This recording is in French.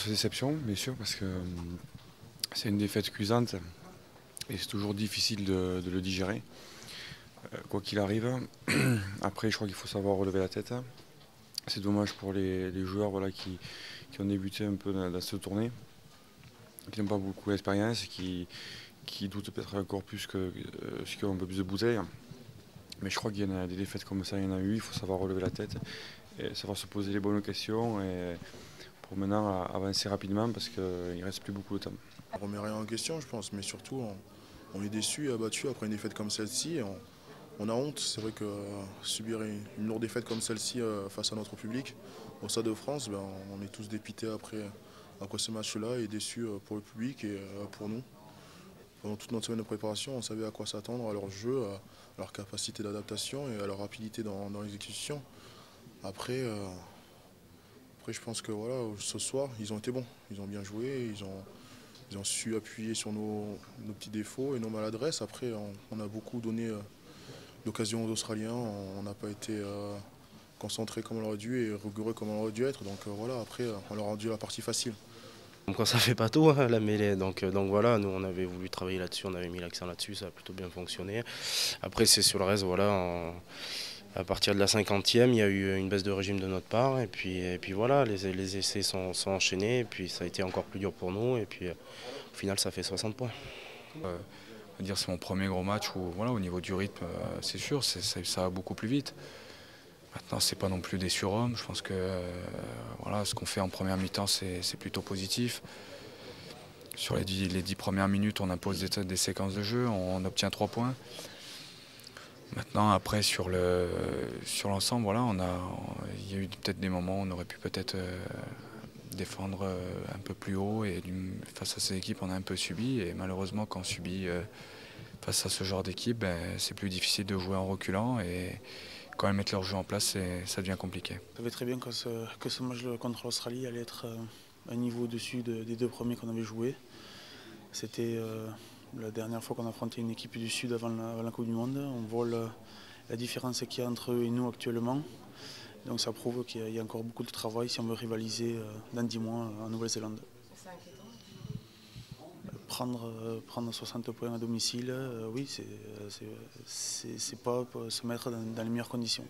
déception, bien sûr, parce que c'est une défaite cuisante et c'est toujours difficile de le digérer, quoi qu'il arrive. Après, je crois qu'il faut savoir relever la tête. C'est dommage pour les joueurs voilà, qui ont débuté un peu dans cette tournée, qui n'ont pas beaucoup d'expérience, qui doutent peut-être encore plus que ceux qui ont un peu plus de bouteilles. Mais je crois qu'il y en a des défaites comme ça, il y en a eu, il faut savoir relever la tête et savoir se poser les bonnes questions et pour maintenant avancer rapidement parce qu'il ne reste plus beaucoup de temps. On ne remet rien en question, je pense, mais surtout on est déçu et abattu après une défaite comme celle-ci. Et on a honte, c'est vrai que subir une lourde défaite comme celle-ci face à notre public au Stade de France, ben, on est tous dépités après ce match-là et déçus pour le public et pour nous. Pendant toute notre semaine de préparation, on savait à quoi s'attendre, à leur jeu, à leur capacité d'adaptation et à leur rapidité dans l'exécution. Après, je pense que voilà, ce soir, ils ont été bons. Ils ont bien joué, ils ont su appuyer sur nos petits défauts et nos maladresses. Après, on a beaucoup donné d'occasions aux Australiens. On n'a pas été concentré comme on aurait dû et rigoureux comme on aurait dû être. Donc voilà, après, on leur a rendu la partie facile. Comme quoi ça fait pas tout, hein, la mêlée, donc voilà, nous on avait voulu travailler là-dessus, on avait mis l'accent là-dessus, ça a plutôt bien fonctionné. Après c'est sur le reste, voilà, à partir de la 50e, il y a eu une baisse de régime de notre part, et puis voilà, les essais sont enchaînés, et puis ça a été encore plus dur pour nous, et puis au final ça fait 60 points. Dire c'est mon premier gros match où voilà, au niveau du rythme, c'est sûr, ça va beaucoup plus vite. Maintenant, c'est pas non plus des surhommes. Je pense que voilà, ce qu'on fait en première mi-temps, c'est plutôt positif. Sur les 10 premières minutes, on impose des séquences de jeu, on obtient 3 points. Maintenant, après, sur l'ensemble, voilà, il y a eu peut-être des moments où on aurait pu peut-être défendre un peu plus haut. Et face à ces équipes, on a un peu subi. Et malheureusement, quand on subit face à ce genre d'équipe, ben, c'est plus difficile de jouer en reculant. Et quand elles mettent leur jeu en place, ça devient compliqué. Je savais très bien que ce match contre l'Australie allait être un niveau au-dessus des deux premiers qu'on avait joués. C'était la dernière fois qu'on affrontait une équipe du Sud avant la Coupe du Monde. On voit la différence qu'il y a entre eux et nous actuellement. Donc ça prouve qu'il y a encore beaucoup de travail si on veut rivaliser dans 10 mois en Nouvelle-Zélande. Prendre 60 points à domicile, oui, c'est pas se mettre dans les meilleures conditions.